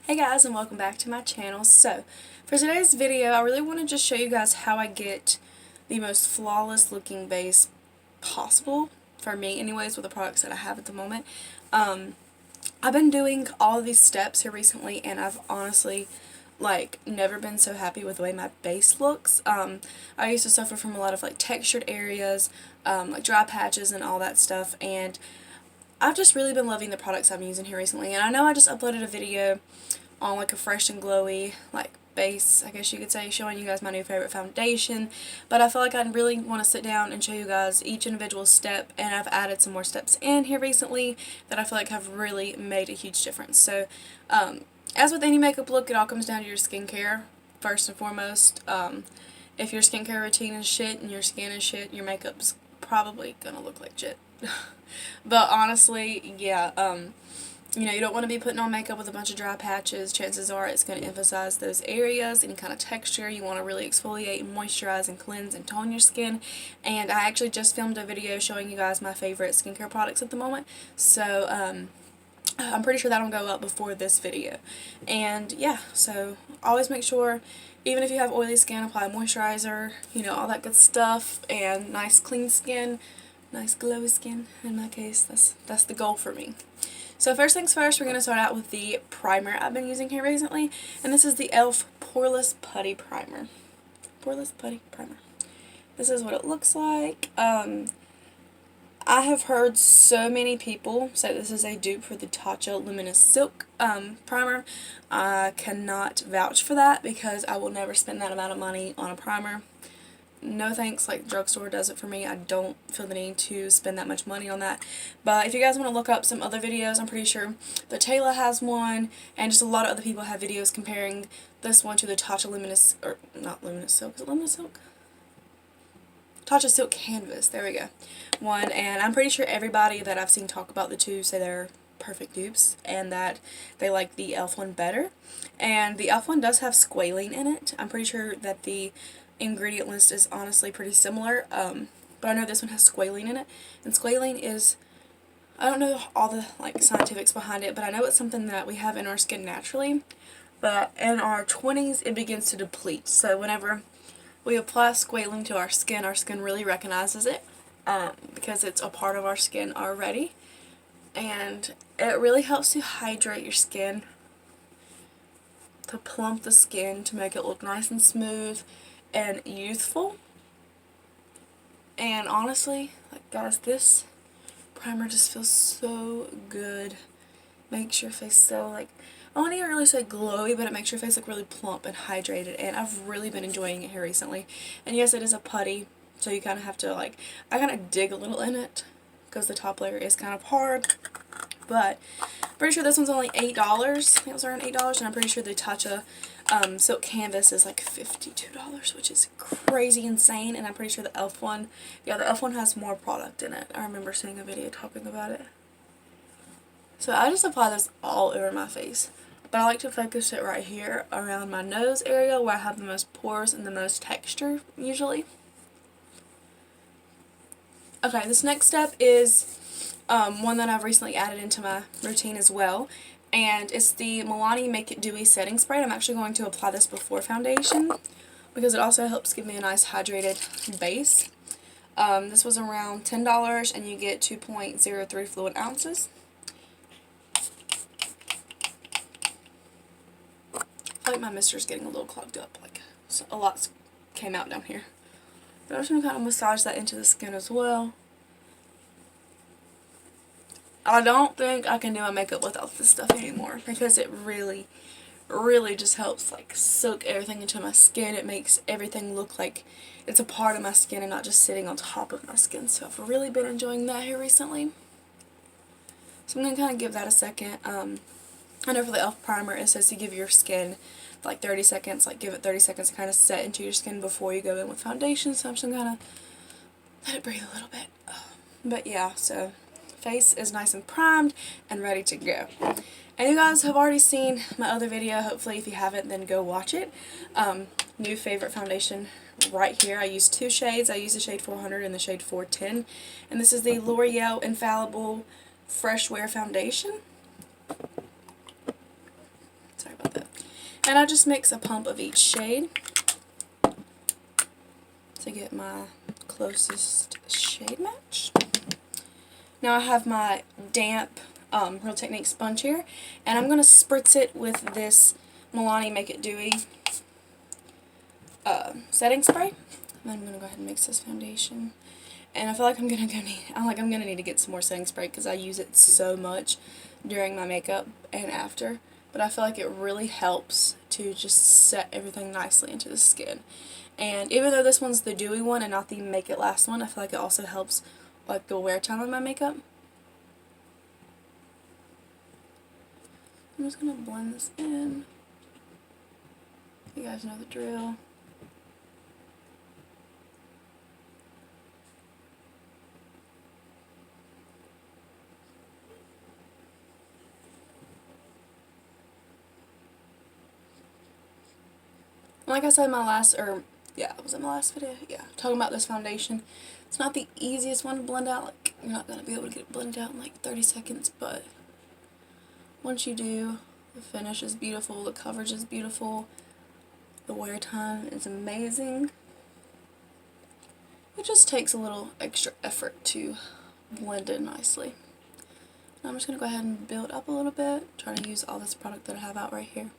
Hey guys, and welcome back to my channel. So, for today's video, I really want to just show you guys how I get the most flawless looking base possible, for me anyways, with the products that I have at the moment. I've been doing all of these steps here recently, and I've honestly never been so happy with the way my base looks. I used to suffer from a lot of textured areas, like dry patches and all that stuff, and I've just really been loving the products I've been using here recently. And I know I just uploaded a video on a fresh and glowy base, I guess you could say, showing you guys my new favorite foundation, but I feel like I really want to sit down and show you guys each individual step, and I've added some more steps in here recently that I feel like have really made a huge difference. So as with any makeup look, it all comes down to your skincare first and foremost. If your skincare routine is shit and your skin is shit, your makeup's probably gonna look like shit. But honestly, yeah, you don't want to be putting on makeup with a bunch of dry patches. Chances are it's going to emphasize those areas, any kind of texture. You want to really exfoliate and moisturize and cleanse and tone your skin. And I actually just filmed a video showing you guys my favorite skincare products at the moment. So, I'm pretty sure that'll go up before this video. And yeah, so always make sure, even if you have oily skin, apply moisturizer, all that good stuff, and nice clean skin, nice glowy skin. In my case, that's the goal for me. So first things first, we're going to start out with the primer I've been using here recently, and this is the e.l.f. Poreless Putty Primer. Poreless Putty Primer. This is what it looks like. I have heard so many people say this is a dupe for the Tatcha Luminous Silk primer. I cannot vouch for that because I will never spend that amount of money on a primer. No thanks, Drugstore does it for me. I don't feel the need to spend that much money on that. But if you guys want to look up some other videos, I'm pretty sure the Taylor has one, and just a lot of other people have videos comparing this one to the Tatcha Luminous, or not Luminous Silk, is it Luminous Silk? Tatcha Silk Canvas, there we go. One, and I'm pretty sure everybody that I've seen talk about the two say they're perfect dupes, and that they like the e.l.f. one better. And the e.l.f. one does have squalene in it. I'm pretty sure that the ingredient list is honestly pretty similar, but I know this one has squalene in it, and squalene is, I don't know all the scientifics behind it, but I know it's something that we have in our skin naturally, but in our 20s it begins to deplete. So whenever we apply squalene to our skin really recognizes it, because it's a part of our skin already, and it really helps to hydrate your skin, to plump the skin, to make it look nice and smooth and youthful. And honestly, guys, this primer just feels so good. Makes your face so I won't even really say glowy, but it makes your face look really plump and hydrated, and I've really been enjoying it here recently. And yes, it is a putty, so you kind of have to I kind of dig a little in it because the top layer is kind of hard. But I'm pretty sure this one's only $8. I think it was around $8, and I'm pretty sure the Tatcha Silk Canvas is $52, which is crazy insane. And I'm pretty sure the e.l.f. one, yeah, the e.l.f. one has more product in it. I remember seeing a video talking about it. So I just apply this all over my face, but I like to focus it right here around my nose area where I have the most pores and the most texture usually. Okay, this next step is one that I've recently added into my routine as well, and it's the Milani Make It Dewy Setting Spray. I'm actually going to apply this before foundation because it also helps give me a nice hydrated base. This was around $10, and you get 2.03 fluid ounces. I feel like my mister's getting a little clogged up, so a lot came out down here. But I'm just going to kind of massage that into the skin as well. I don't think I can do my makeup without this stuff anymore because it really, really just helps soak everything into my skin. It makes everything look like it's a part of my skin and not just sitting on top of my skin. So I've really been enjoying that here recently. So I'm going to kind of give that a second. I know for the e.l.f. primer it says to give your skin 30 seconds, give it 30 seconds to kind of set into your skin before you go in with foundation. So I'm just going to kind of let it breathe a little bit. But yeah, so face is nice and primed and ready to go. And you guys have already seen my other video. Hopefully if you haven't, then go watch it. New favorite foundation right here. I use two shades. I use the shade 400 and the shade 410, and this is the L'Oreal Infallible Fresh Wear Foundation. Sorry about And I just mix a pump of each shade to get my closest shade match. Now I have my damp Real Technique sponge here, and I'm going to spritz it with this Milani Make It Dewy setting spray. And then I'm going to go ahead and mix this foundation. And I feel like I'm gonna need to get some more setting spray because I use it so much during my makeup and after. But I feel like it really helps to just set everything nicely into the skin. And even though this one's the dewy one and not the Make It Last one, I feel like it also helps like the wear time of my makeup. I'm just gonna blend this in. You guys know the drill. Like I said in my last, was it my last video? Yeah, talking about this foundation. It's not the easiest one to blend out. Like, you're not going to be able to get it blended out in like 30 seconds, but once you do, the finish is beautiful, the coverage is beautiful, the wear time is amazing. It just takes a little extra effort to blend in nicely. Now I'm just going to go ahead and build up a little bit, try to use all this product that I have out right here.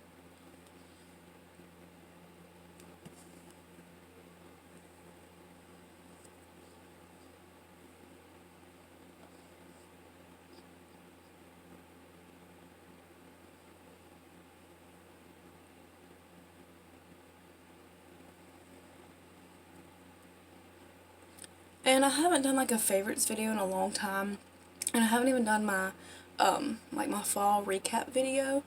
And I haven't done like a favorites video in a long time, and I haven't even done my like my fall recap video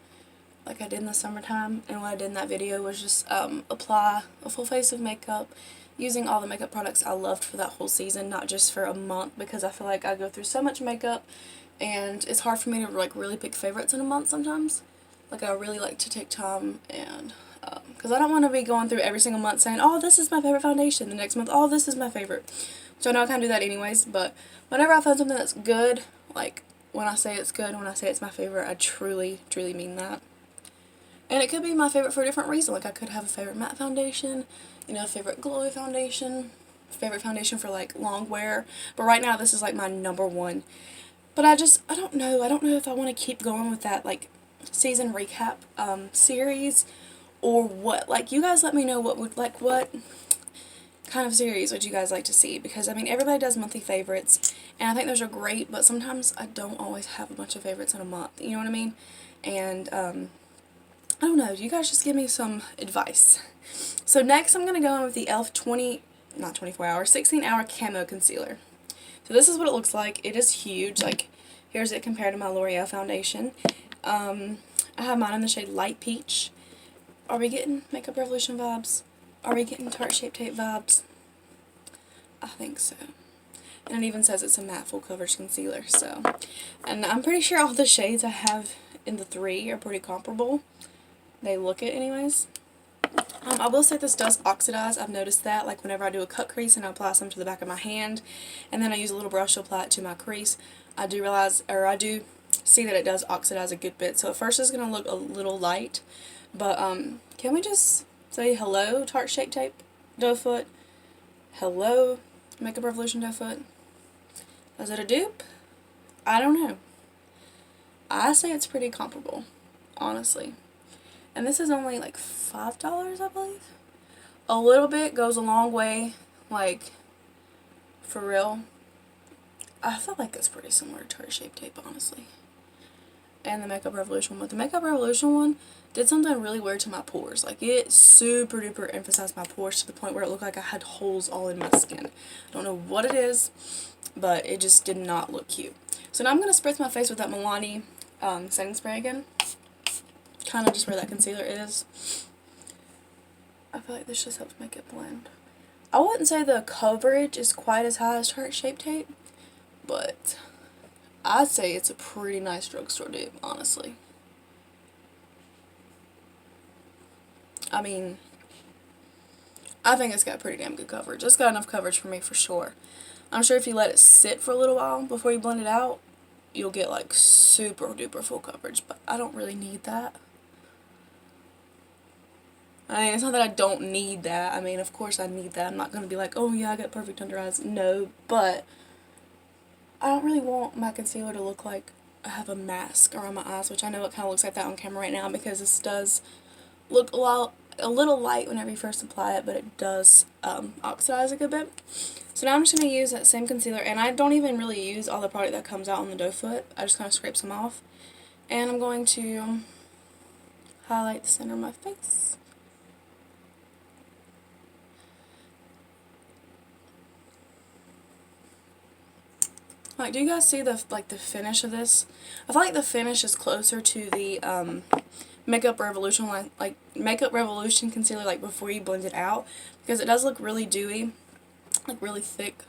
like I did in the summertime. And what I did in that video was just apply a full face of makeup using all the makeup products I loved for that whole season, not just for a month, because I feel like I go through so much makeup and it's hard for me to like really pick favorites in a month sometimes. Like, I really like to take time and because I don't want to be going through every single month saying, oh, this is my favorite foundation, the next month, oh, this is my favorite. So I know I kind of do that anyways, but whenever I find something that's good, like when I say it's good, when I say it's my favorite, I truly, truly mean that. And it could be my favorite for a different reason. Like, I could have a favorite matte foundation, you know, a favorite glowy foundation, favorite foundation for like long wear, but right now this is like my number one. But I don't know if I want to keep going with that like season recap series or what. Like, you guys let me know what kind of series would you guys like to see, because I mean, everybody does monthly favorites and I think those are great, but sometimes I don't always have a bunch of favorites in a month, you know what I mean? And I don't know, you guys just give me some advice. So next I'm going to go in with the e.l.f. 16-hour camo concealer. So this is what it looks like. It is huge. Like, here's it compared to my L'Oreal foundation. I have mine in the shade Light Peach. Are we getting Makeup Revolution vibes? Are we getting Tarte Shape Tape vibes? I think so. And it even says it's a matte full coverage concealer, so. And I'm pretty sure all the shades I have in the 3 are pretty comparable. They look it anyways. I will say this does oxidize. I've noticed that, like whenever I do a cut crease and I apply some to the back of my hand and then I use a little brush to apply it to my crease, I do see that it does oxidize a good bit. So at first it's going to look a little light, but can we just say hello Tarte Shape Tape Doe Foot, hello Makeup Revolution Doe Foot? Is it a dupe? I don't know. I say it's pretty comparable, honestly. And this is only like $5, I believe. A little bit goes a long way, like, for real. I feel like it's pretty similar to Tarte Shape Tape, honestly. And the Makeup Revolution one. The Makeup Revolution one did something really weird to my pores. Like, it super duper emphasized my pores to the point where it looked like I had holes all in my skin. I don't know what it is, but it just did not look cute. So now I'm going to spritz my face with that Milani setting spray again. Kind of just where that concealer is. I feel like this just helps make it blend. I wouldn't say the coverage is quite as high as Tarte Shape Tape, but I'd say it's a pretty nice drugstore dupe, honestly. I mean, I think it's got pretty damn good coverage. It's got enough coverage for me for sure. I'm sure if you let it sit for a little while before you blend it out, you'll get like super duper full coverage, but I don't really need that. I mean, it's not that I don't need that. I mean, of course I need that. I'm not going to be like, oh yeah, I got perfect under eyes. No, but I don't really want my concealer to look like I have a mask around my eyes, which I know it kind of looks like that on camera right now because this does look a little light whenever you first apply it, but it does oxidize a good bit. So now I'm just going to use that same concealer, and I don't even really use all the product that comes out on the doe foot. I just kind of scrape some off. And I'm going to highlight the center of my face. Like, do you guys see the finish of this? I feel like the finish is closer to the Makeup Revolution Makeup Revolution concealer like before you blend it out, because it does look really dewy, like really thick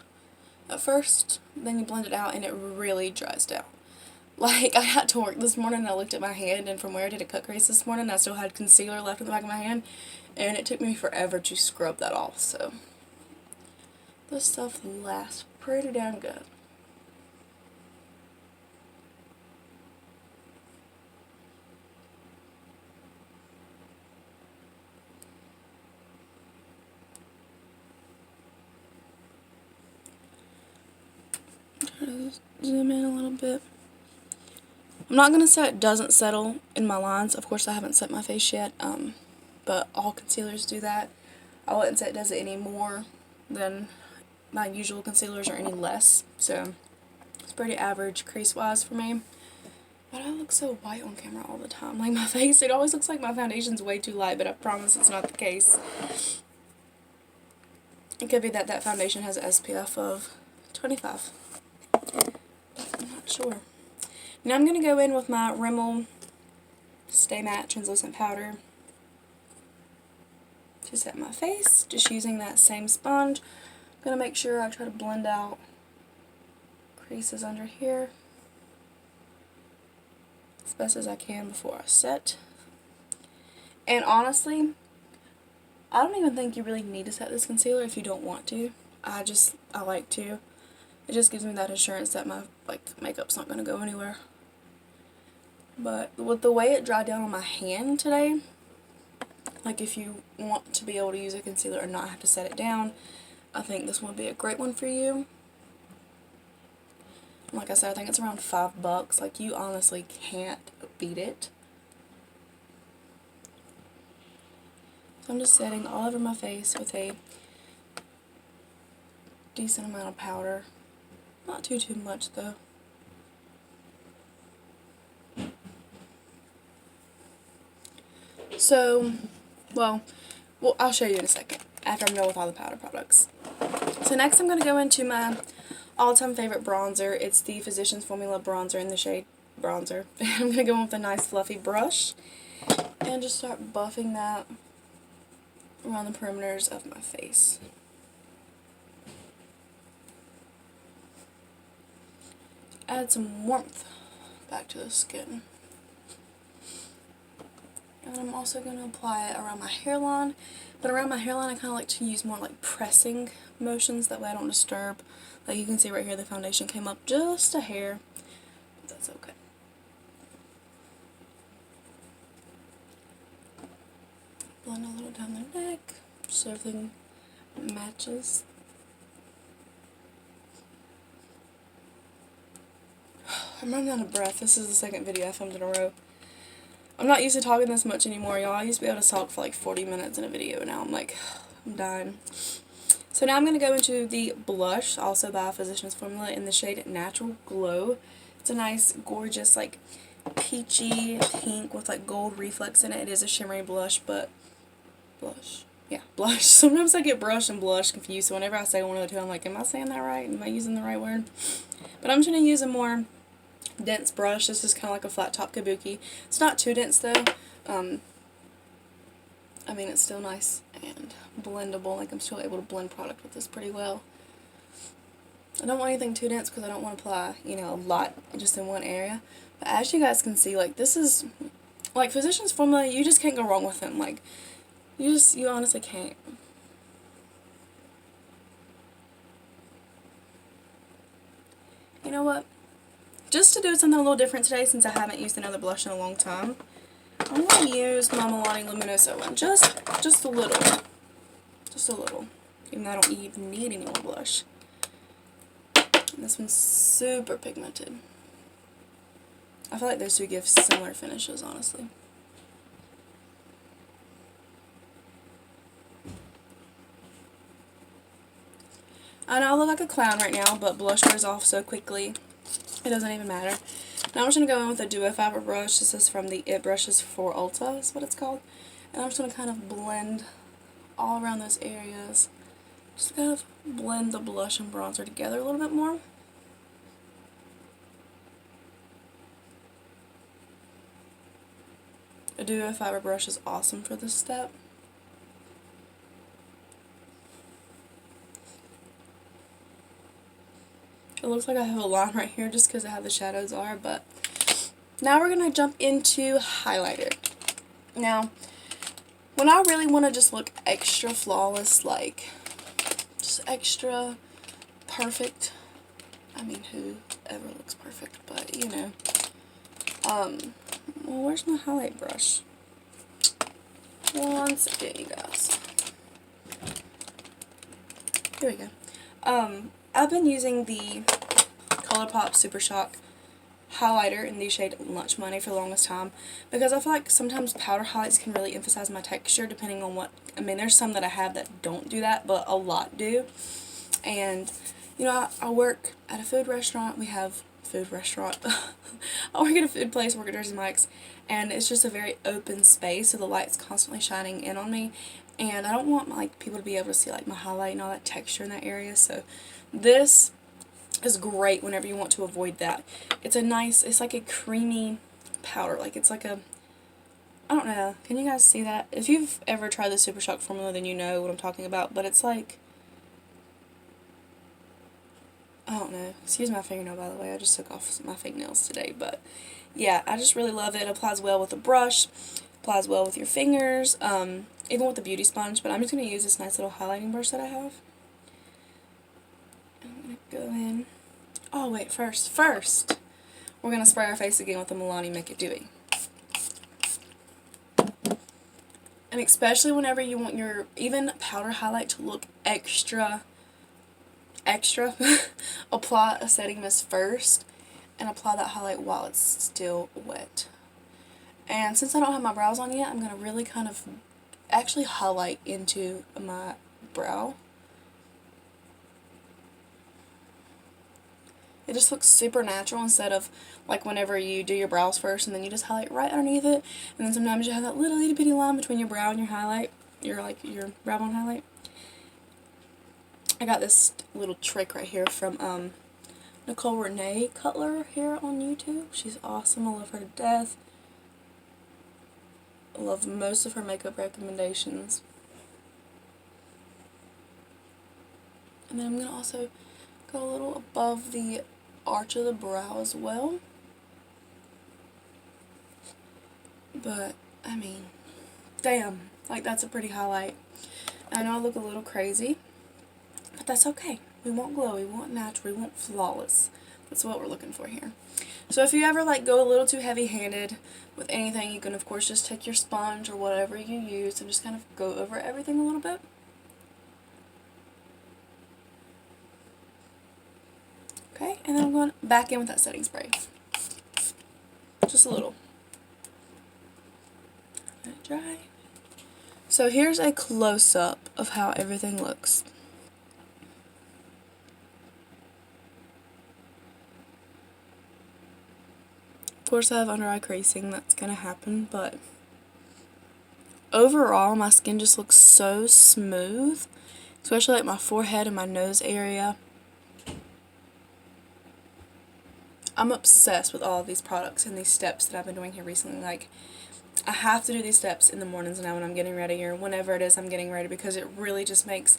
at first. Then you blend it out and it really dries down. Like, I got to work this morning and I looked at my hand, and from where I did a cut crease this morning, I still had concealer left in the back of my hand, and it took me forever to scrub that off. So this stuff lasts pretty damn good. Zoom in a little bit. I'm not going to say it doesn't settle in my lines. Of course, I haven't set my face yet, but all concealers do that. I wouldn't say it does it any more than my usual concealers or any less. So it's pretty average crease-wise for me. But I look so white on camera all the time. Like, my face, it always looks like my foundation's way too light, but I promise it's not the case. It could be that that foundation has an SPF of 25. I'm not sure. Now I'm going to go in with my Rimmel Stay Matte Translucent Powder to set my face, just using that same sponge. I'm going to make sure I try to blend out creases under here as best as I can before I set. And honestly, I don't even think you really need to set this concealer if you don't want to. I like to. It just gives me that assurance that my makeup's not going to go anywhere. But with the way it dried down on my hand today, like, if you want to be able to use a concealer and not have to set it down, I think this would be a great one for you. Like I said, I think it's around $5. Like, you honestly can't beat it. So I'm just setting all over my face with a decent amount of powder. Not too much though. So, well, I'll show you in a second after I'm done with all the powder products. So next I'm going to go into my all-time favorite bronzer. It's the Physicians Formula bronzer in the shade Bronzer. I'm going to go in with a nice fluffy brush and just start buffing that around the perimeters of my face. Add some warmth back to the skin. And I'm also going to apply it around my hairline. But around my hairline, I kind of like to use more like pressing motions. That way I don't disturb. Like, you can see right here, the foundation came up just a hair. But that's okay. Blend a little down the neck so everything matches. I'm running out of breath. This is the second video I filmed in a row. I'm not used to talking this much anymore, y'all. I used to be able to talk for like 40 minutes in a video, and now I'm like, I'm dying. So now I'm going to go into the blush, also by Physicians Formula, in the shade Natural Glow. It's a nice, gorgeous, like, peachy pink with like gold reflex in it. It is a shimmery blush, but blush. Yeah, blush. Sometimes I get brush and blush confused, so whenever I say one of the two, I'm like, am I saying that right? Am I using the right word? But I'm just going to use a more dense brush. This is kind of like a flat top kabuki. It's not too dense though. I mean, it's still nice and blendable. Like, I'm still able to blend product with this pretty well. I don't want anything too dense because I don't want to apply, you know, a lot just in one area. But as you guys can see, like, this is, like, Physicians Formula, you just can't go wrong with them. Like, you honestly can't. You know what? Just to do something a little different today, since I haven't used another blush in a long time, I'm going to use my Milani Luminoso one, just a little. Just a little. Even though I don't even need any more blush. And this one's super pigmented. I feel like those two give similar finishes, honestly. I know I look like a clown right now, but blush wears off so quickly, it doesn't even matter. Now I'm just going to go in with a Duo Fabric brush. This is from the It Brushes for Ulta, is what it's called. And I'm just going to kind of blend all around those areas. Just kind of blend the blush and bronzer together a little bit more. A Duo Fabric brush is awesome for this step. It looks like I have a line right here just because of how the shadows are, but now we're going to jump into highlighter. Now, when I really want to just look extra flawless, like just extra perfect, I mean, who ever looks perfect, but you know, well, where's my highlight brush? One second, you guys. Here we go. I've been using the ColourPop Super Shock highlighter in the shade Lunch Money for the longest time because I feel like sometimes powder highlights can really emphasize my texture depending on what, I mean, there's some that I have that don't do that, but a lot do. And, you know, I work at a food restaurant. We have food restaurant. I work at a food place, work at Jersey Mike's, and it's just a very open space, so the light's constantly shining in on me, and I don't want like people to be able to see like my highlight and all that texture in that area, so this is great whenever you want to avoid that. It's a nice, it's like a creamy powder, like it's like a, I don't know, can you guys see that? If you've ever tried the Super Shock formula, then you know what I'm talking about, but it's like, I don't know, excuse my fingernail by the way, I just took off my fake nails today, but yeah, I just really love it. It applies well with a brush, applies well with your fingers, even with the beauty sponge, but I'm just going to use this nice little highlighting brush that I have. I'm going to go in, oh wait, first, we're going to spray our face again with the Milani Make It Dewy. And especially whenever you want your, even powder highlight to look extra, apply a setting mist first and apply that highlight while it's still wet. And since I don't have my brows on yet, I'm going to really kind of actually highlight into my brow. It just looks super natural instead of like whenever you do your brows first and then you just highlight right underneath it, and then sometimes you have that little itty bitty line between your brow and your highlight, your brow bone highlight. I got this little trick right here from Nicole Renee Cutler here on YouTube. She's awesome. I love her to death. I love most of her makeup recommendations. And then I'm going to also go a little above the arch of the brow as well. But, I mean, damn, like that's a pretty highlight. I know I look a little crazy, but that's okay. We want glowy, we want natural, we want flawless. That's what we're looking for here. So if you ever like go a little too heavy-handed with anything, you can of course just take your sponge or whatever you use and just kind of go over everything a little bit. Okay, and then I'm going back in with that setting spray. Just a little. Let it dry. So here's a close-up of how everything looks. Of course I have under eye creasing, that's going to happen, but overall my skin just looks so smooth, especially like my forehead and my nose area. I'm obsessed with all of these products and these steps that I've been doing here recently. Like, I have to do these steps in the mornings now when I'm getting ready or whenever it is I'm getting ready, because it really just makes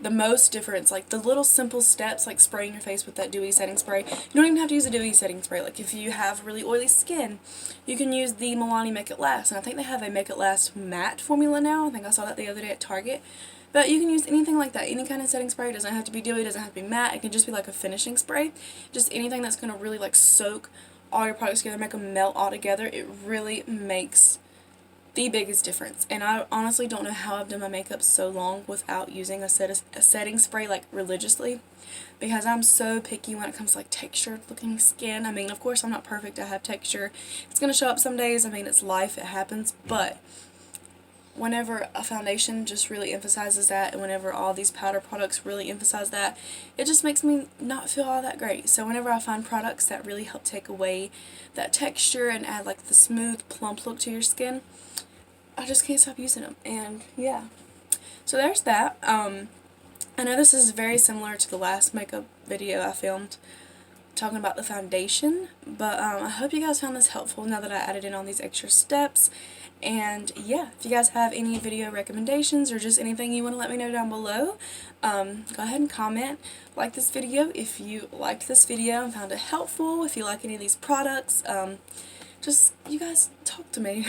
the most difference. Like the little simple steps, like spraying your face with that dewy setting spray. You don't even have to use a dewy setting spray. Like if you have really oily skin, you can use the Milani Make It Last. And I think they have a Make It Last matte formula now. I think I saw that the other day at Target. But you can use anything like that. Any kind of setting spray. It doesn't have to be dewy. It doesn't have to be matte. It can just be like a finishing spray. Just anything that's going to really like soak all your products together, make them melt all together. It really makes the biggest difference. And I honestly don't know how I've done my makeup so long without using a setting spray like religiously, because I'm so picky when it comes to like textured looking skin. I mean, of course I'm not perfect, I have texture, it's gonna show up some days, I mean, it's life, it happens, but whenever a foundation just really emphasizes that, and whenever all these powder products really emphasize that, it just makes me not feel all that great. So whenever I find products that really help take away that texture and add like the smooth, plump look to your skin, I just can't stop using them. And yeah, so there's that. I know this is very similar to the last makeup video I filmed talking about the foundation, but I hope you guys found this helpful now that I added in all these extra steps. And yeah, if you guys have any video recommendations or just anything you want to let me know down below, go ahead and comment. Like this video if you liked this video and found it helpful. If you like any of these products, just, you guys, talk to me.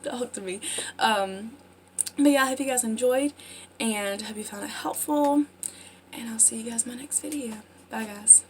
Talk to me. But yeah, I hope you guys enjoyed, and I hope you found it helpful, and I'll see you guys in my next video. Bye, guys.